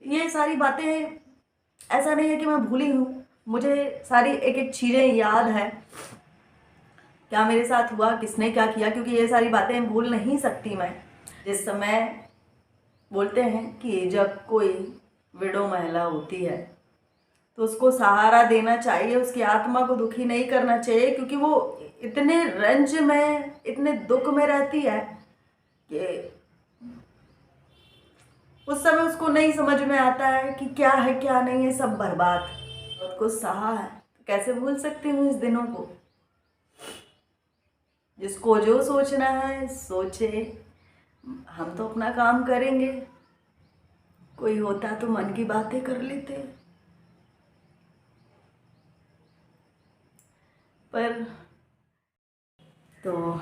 ये सारी बातें, ऐसा नहीं है कि मैं भूली हूँ, मुझे सारी एक एक चीज़ें याद है, क्या मेरे साथ हुआ, किसने क्या किया, क्योंकि ये सारी बातें भूल नहीं सकती मैं। जिस समय बोलते हैं कि जब कोई विडो महिला होती है तो उसको सहारा देना चाहिए, उसकी आत्मा को दुखी नहीं करना चाहिए, क्योंकि वो इतने रंज में, इतने दुख में रहती है कि उस समय उसको नहीं समझ में आता है कि क्या है क्या नहीं है, सब बर्बाद। बहुत कुछ सहा है, तो कैसे भूल सकती हूँ इस दिनों को। जिसको जो सोचना है सोचे, हम तो अपना काम करेंगे। कोई होता तो मन की बातें कर लेते, पर तो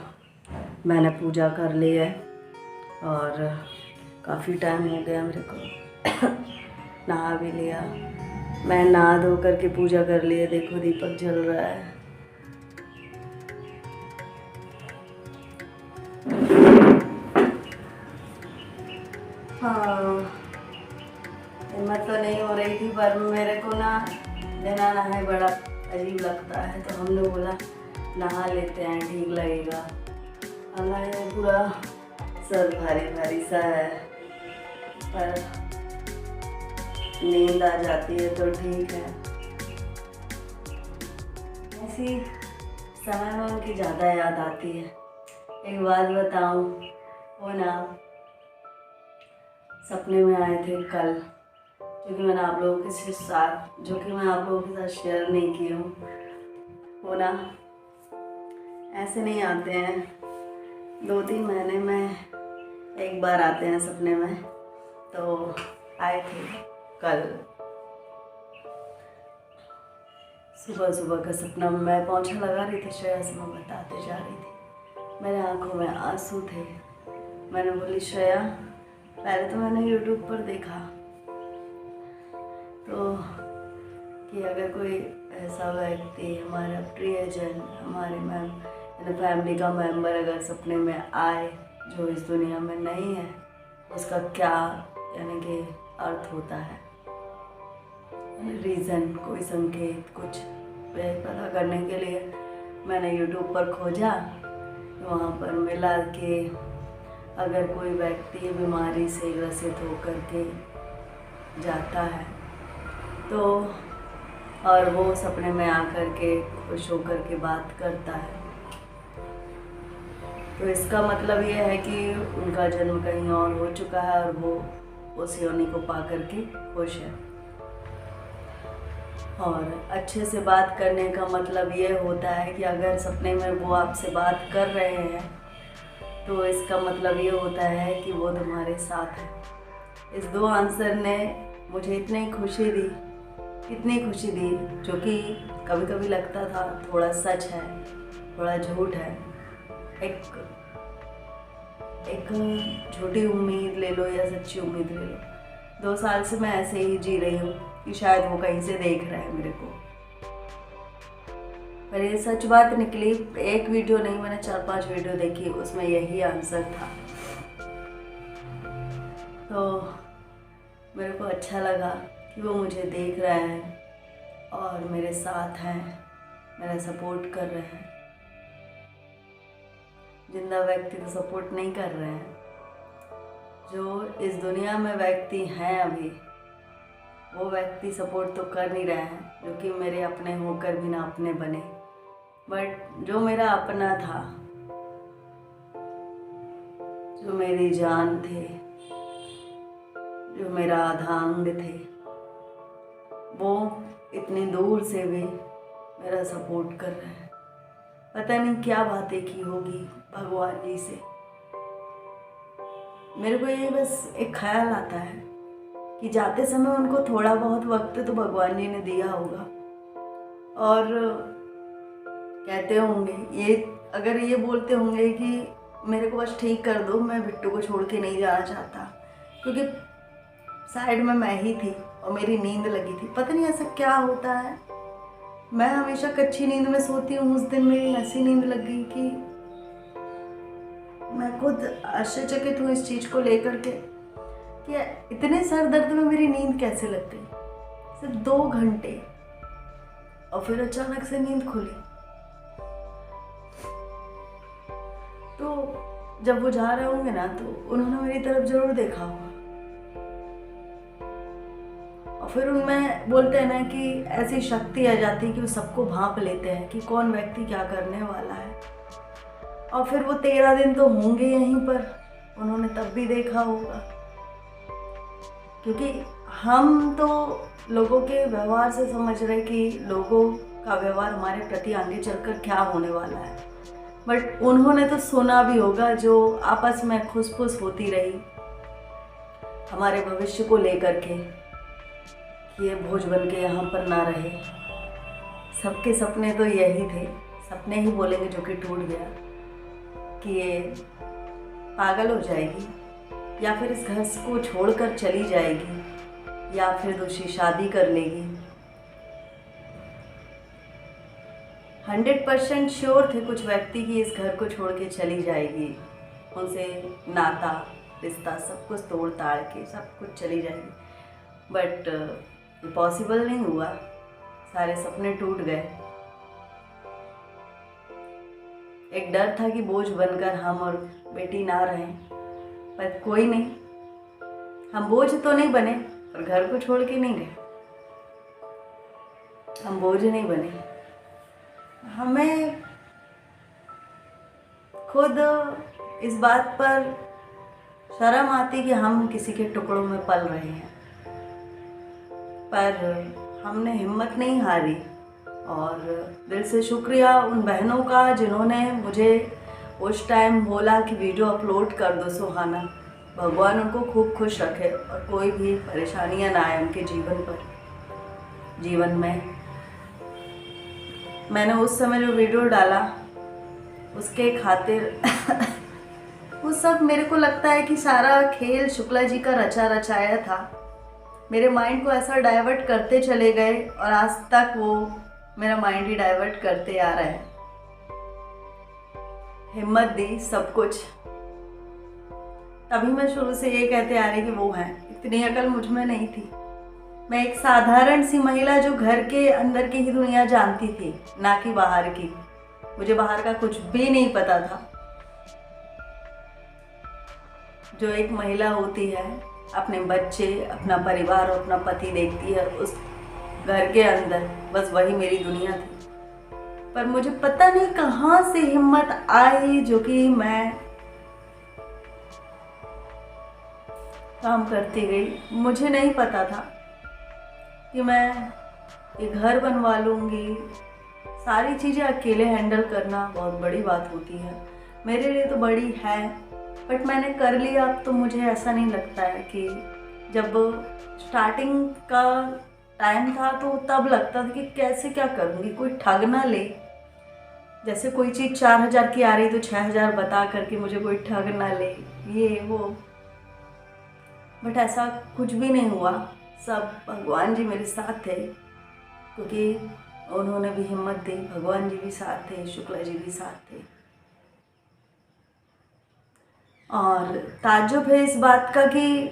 मैंने पूजा कर ली है और काफ़ी टाइम हो गया मेरे को। नहा भी लिया, मैं नहा धो करके पूजा कर ली है। देखो दीपक जल रहा है। हाँ, हिम्मत तो नहीं हो रही थी, पर मेरे को ना बिना नहाए बड़ा अजीब लगता है, तो हम लोग बोला नहा लेते हैं, ठीक लगेगा। हमारे पूरा सर भारी भारी सा है, पर नींद आ जाती है तो ठीक है। ऐसी समय में उनकी ज़्यादा याद आती है। एक बात बताऊं, वो ना सपने में आए थे कल, जो कि मैंने आप लोगों के साथ शेयर नहीं की हूँ। वो ना ऐसे नहीं आते हैं, 2-3 महीने में एक बार आते हैं सपने में। तो आए थे कल सुबह सुबह का सपना। मैं पोंछा लगा रही थी, श्रेया से मैं बताते जा रही थी, मेरे आंखों में आंसू थे। मैंने बोली श्रेया, पहले तो मैंने यूट्यूब पर देखा तो कि अगर कोई ऐसा व्यक्ति, हमारा प्रियजन, हमारे फैमिली का मेंबर अगर सपने में आए जो इस दुनिया में नहीं है, उसका क्या यानी कि अर्थ होता है, रीज़न, कोई संकेत, कुछ पता करने के लिए मैंने यूट्यूब पर खोजा। तो वहाँ पर मिला कि अगर कोई व्यक्ति बीमारी से ग्रसित होकर के जाता है तो, और वो सपने में आकर के खुश होकर के बात करता है, तो इसका मतलब ये है कि उनका जन्म कहीं और हो चुका है और वो उस योनि को पा करके खुश है। और अच्छे से बात करने का मतलब ये होता है कि अगर सपने में वो आपसे बात कर रहे हैं तो इसका मतलब ये होता है कि वो तुम्हारे साथ है। इस 2 आंसर ने मुझे इतनी खुशी दी, जो कि कभी कभी लगता था थोड़ा सच है, थोड़ा झूठ है। एक झूठी उम्मीद ले लो या सच्ची उम्मीद ले लो। 2 साल से मैं ऐसे ही जी रही हूँ कि शायद वो कहीं से देख रहा है मेरे को, पर ये सच बात निकली। एक वीडियो नहीं, मैंने 4-5 वीडियो देखी, उसमें यही आंसर था। तो मेरे को अच्छा लगा कि वो मुझे देख रहे हैं और मेरे साथ हैं, मेरा सपोर्ट कर रहे हैं। जिंदा व्यक्ति तो सपोर्ट नहीं कर रहे हैं, जो इस दुनिया में व्यक्ति हैं अभी, वो व्यक्ति सपोर्ट तो कर नहीं रहे हैं, जो कि मेरे अपने होकर भी ना अपने बने। बट जो मेरा अपना था, जो मेरी जान थे, जो मेरा आधांग थे, वो इतनी दूर से भी मेरा सपोर्ट कर रहे हैं। पता नहीं क्या बातें की होगी भगवान जी से। मेरे को ये बस एक ख्याल आता है कि जाते समय उनको थोड़ा बहुत वक्त तो भगवान जी ने दिया होगा, और कहते होंगे ये, अगर ये बोलते होंगे कि मेरे को बस ठीक कर दो, मैं बिट्टू को छोड़ के नहीं जाना चाहता, क्योंकि साइड में मैं ही थी और मेरी नींद लगी थी। पता नहीं ऐसा क्या होता है, मैं हमेशा कच्ची नींद में सोती हूँ। उस दिन मेरी ऐसी नींद लग गई कि मैं खुद आश्चर्यचकित हूँ इस चीज़ को लेकर के। कि इतने सर दर्द में मेरी नींद कैसे लग गई, सिर्फ 2 घंटे, और फिर अचानक से नींद खुली। तो जब वो जा रहे होंगे ना, तो उन्होंने मेरी तरफ जरूर देखा होगा, और फिर उनमें बोलते हैं ना कि ऐसी शक्ति आ जाती है कि वो सबको भांप लेते हैं कि कौन व्यक्ति क्या करने वाला है। और फिर वो 13 दिन तो होंगे यहीं पर, उन्होंने तब भी देखा होगा, क्योंकि हम तो लोगों के व्यवहार से समझ रहे कि लोगों का व्यवहार हमारे प्रति आगे चलकर क्या होने वाला है, बट उन्होंने तो सुना भी होगा जो आपस में खुसफुस होती रही हमारे भविष्य को लेकर के, कि ये बोझ बन के यहाँ पर ना रहे। सबके सपने तो यही थे, सपने ही बोलेंगे जो कि टूट गया, कि ये पागल हो जाएगी या फिर इस घर को छोड़कर चली जाएगी या फिर दूसरी शादी कर लेगी। 100% श्योर थे कुछ व्यक्ति कि इस घर को छोड़ के चली जाएगी, उनसे नाता रिश्ता सब कुछ तोड़ ताड़ के सब कुछ चली जाएगी, बट पॉसिबल नहीं हुआ, सारे सपने टूट गए। एक डर था कि बोझ बनकर हम और बेटी ना रहें, पर कोई नहीं, हम बोझ तो नहीं बने, पर घर को छोड़ के नहीं गए, हम बोझ नहीं बने। हमें खुद इस बात पर शर्म आती कि हम किसी के टुकड़ों में पल रहे हैं, पर हमने हिम्मत नहीं हारी। और दिल से शुक्रिया उन बहनों का जिन्होंने मुझे उस टाइम बोला कि वीडियो अपलोड कर दो सुहाना। भगवान उनको खूब खुश रखे और कोई भी परेशानियां ना आए उनके जीवन में। मैंने उस समय जो वीडियो डाला उसके खातिर वो सब मेरे को लगता है कि सारा खेल शुक्ला जी का रचा रचाया था। मेरे माइंड को ऐसा डाइवर्ट करते चले गए और आज तक वो मेरा माइंड ही डाइवर्ट करते आ रहा है। हिम्मत दी सब कुछ, तभी मैं शुरू से ये कहते आ रही कि वो है, इतनी अकल मुझ में नहीं थी। मैं एक साधारण सी महिला जो घर के अंदर की ही दुनिया जानती थी, ना कि बाहर की। मुझे बाहर का कुछ भी नहीं पता था। जो एक महिला होती है अपने बच्चे, अपना परिवार और अपना पति देखती है उस घर के अंदर, बस वही मेरी दुनिया थी। पर मुझे पता नहीं कहाँ से हिम्मत आई जो कि मैं काम करती गई। मुझे नहीं पता था कि मैं ये घर बनवा लूँगी। सारी चीज़ें अकेले हैंडल करना बहुत बड़ी बात होती है, मेरे लिए तो बड़ी है, बट मैंने कर लिया। अब तो मुझे ऐसा नहीं लगता है कि जब स्टार्टिंग का टाइम था तो तब लगता था कि कैसे क्या करूँगी, कोई ठग ना ले। जैसे कोई चीज़ 4000 की आ रही तो 6000 बता करके मुझे कोई ठग ना ले, ये वो। बट ऐसा कुछ भी नहीं हुआ, सब भगवान जी मेरे साथ थे, क्योंकि उन्होंने भी हिम्मत दी। भगवान जी भी साथ थे, शुक्ला जी भी साथ थे। और ताज्जुब है इस बात का कि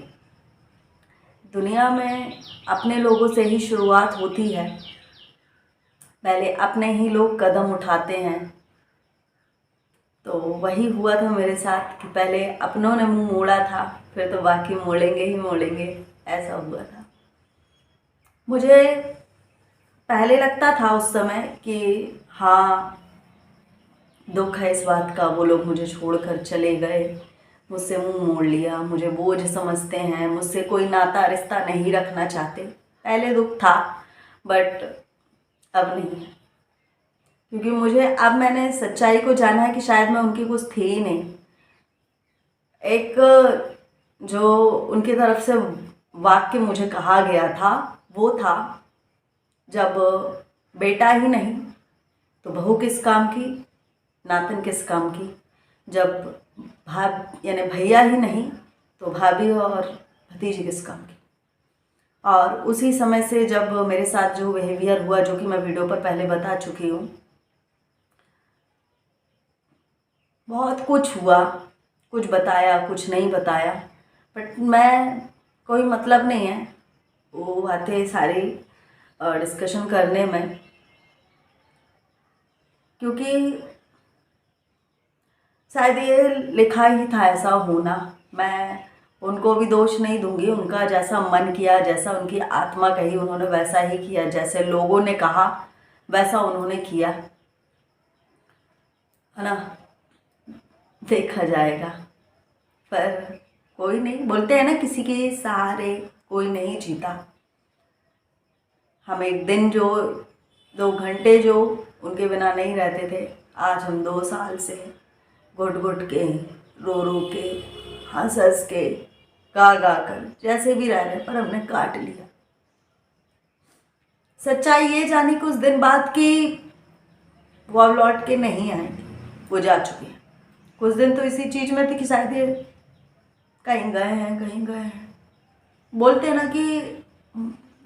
दुनिया में अपने लोगों से ही शुरुआत होती है। पहले अपने ही लोग कदम उठाते हैं। तो वही हुआ था मेरे साथ कि पहले अपनों ने मुंह मोड़ा था, फिर तो बाकी मोड़ेंगे ही मोड़ेंगे, ऐसा हुआ था। मुझे पहले लगता था उस समय कि हाँ, दुख है इस बात का, वो लोग मुझे छोड़कर चले गए, मुझसे मुंह मोड़ लिया, मुझे बोझ समझते हैं, मुझसे कोई नाता रिश्ता नहीं रखना चाहते। पहले दुख था, बट अब नहीं है, क्योंकि मुझे अब मैंने सच्चाई को जाना है कि शायद मैं उनकी कुछ थी ही नहीं। एक जो उनकी तरफ से वाक्य मुझे कहा गया था वो था, जब बेटा ही नहीं तो बहू किस काम की, नातन किस काम की। जब यानी भैया ही नहीं तो भाभी और भतीजी किस काम की। और उसी समय से जब मेरे साथ जो बिहेवियर हुआ, जो कि मैं वीडियो पर पहले बता चुकी हूँ, बहुत कुछ हुआ, कुछ बताया कुछ नहीं बताया, बट मैं कोई मतलब नहीं है वो बातें सारी डिस्कशन करने में, क्योंकि शायद ये लिखा ही था ऐसा होना। मैं उनको भी दोष नहीं दूंगी, उनका जैसा मन किया, जैसा उनकी आत्मा कही उन्होंने वैसा ही किया, जैसे लोगों ने कहा वैसा उन्होंने किया, है ना। देखा जाएगा, पर कोई नहीं, बोलते हैं ना किसी के सहारे कोई नहीं जीता। हम एक दिन जो 2 घंटे जो उनके बिना नहीं रहते थे, आज हम 2 साल से घुट घुट के, रो रो के, हंस हंस के, गा गा कर, जैसे भी रह रहे, पर हमने काट लिया। सच्चाई ये जानी कुछ दिन बाद कि वो अब लौट के नहीं आएंगे, वो जा चुके हैं। कुछ दिन तो इसी चीज में थे कि शायद ये कहीं गए हैं, कहीं गए हैं। बोलते हैं ना कि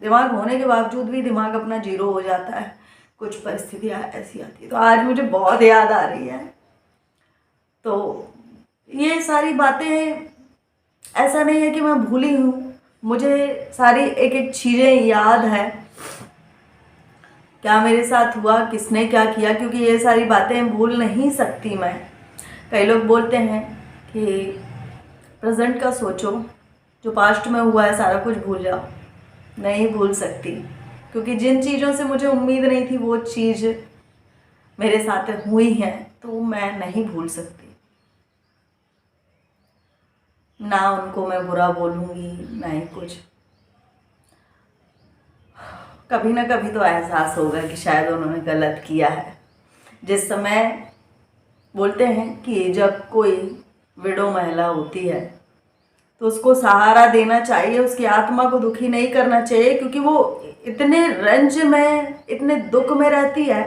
दिमाग होने के बावजूद भी दिमाग अपना जीरो हो जाता है, कुछ परिस्थितियाँ ऐसी आती है। तो आज मुझे बहुत याद आ रही है। तो ये सारी बातें, ऐसा नहीं है कि मैं भूली हूँ, मुझे सारी एक एक चीज़ें याद है, क्या मेरे साथ हुआ, किसने क्या किया, क्योंकि ये सारी बातें भूल नहीं सकती मैं। कई लोग बोलते हैं कि प्रेजेंट का सोचो, जो पास्ट में हुआ है सारा कुछ भूल जाओ। नहीं भूल सकती, क्योंकि जिन चीज़ों से मुझे उम्मीद नहीं थी वो चीज़ मेरे साथ हुई है, तो मैं नहीं भूल सकती। ना उनको मैं बुरा बोलूँगी, ना ही कुछ। कभी ना कभी तो एहसास होगा कि शायद उन्होंने गलत किया है। जिस समय बोलते हैं कि जब कोई विडो महिला होती है तो उसको सहारा देना चाहिए, उसकी आत्मा को दुखी नहीं करना चाहिए, क्योंकि वो इतने रंज में, इतने दुख में रहती है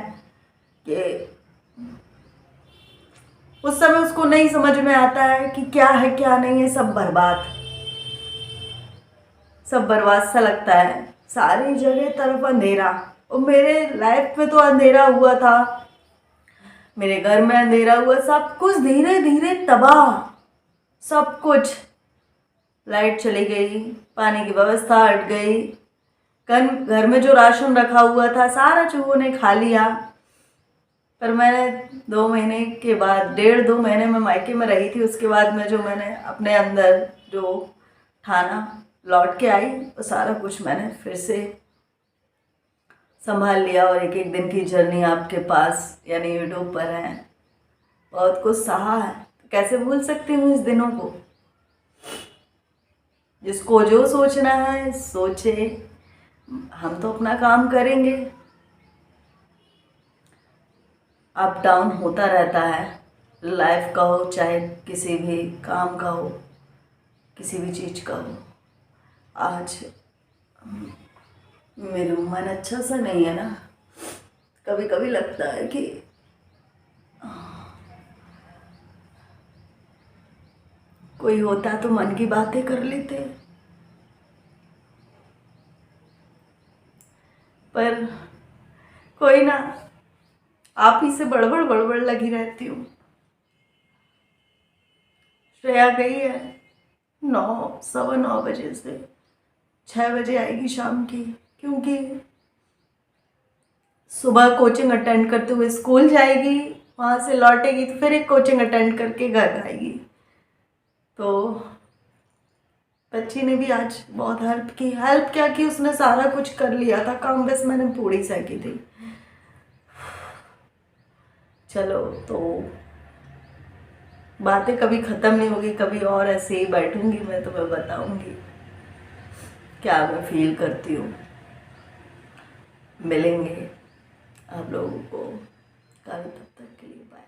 कि उस समय उसको नहीं समझ में आता है कि क्या है क्या नहीं है। सब बर्बाद, सब बर्बाद सा लगता है, सारी जगह तरफ अंधेरा। और मेरे लाइफ में तो अंधेरा हुआ था, मेरे घर में अंधेरा हुआ, सब कुछ धीरे धीरे तबाह, सब कुछ। लाइट चली गई, पानी की व्यवस्था हट गई, घर में जो राशन रखा हुआ था सारा चूहों ने खा लिया। पर मैंने 2 महीने के बाद, 1.5-2 महीने में मायके में रही थी, उसके बाद में जो मैंने अपने अंदर जो ठाना, लौट के आई, वो सारा कुछ मैंने फिर से संभाल लिया। और एक एक दिन की जर्नी आपके पास यानी यूट्यूब पर है, बहुत कुछ सहा है, तो कैसे भूल सकती हूँ इस दिनों को। जिसको जो सोचना है सोचे, हम तो अपना काम करेंगे। अप डाउन होता रहता है, लाइफ का हो चाहे किसी भी काम का हो, किसी भी चीज़ का हो। आज मेरा मन अच्छा सा नहीं है ना, कभी कभी लगता है कि कोई होता तो मन की बातें कर लेते, पर कोई ना, आप ही से बड़बड़ बड़बड़ लगी रहती हूँ। श्रेया गई है 9, 9:15 बजे से, 6 बजे आएगी शाम की, क्योंकि सुबह कोचिंग अटेंड करते हुए स्कूल जाएगी, वहाँ से लौटेगी तो फिर एक कोचिंग अटेंड करके घर आएगी। तो बच्ची ने भी आज बहुत हेल्प क्या की, उसने सारा कुछ कर लिया था काम, बस मैंने पूरी सेकी थी। चलो, तो बातें कभी ख़त्म नहीं होगी, कभी और ऐसे ही बैठूंगी मैं, तो मैं बताऊंगी क्या मैं फील करती हूँ। मिलेंगे आप लोगों को कल, तब तक के लिए बाय।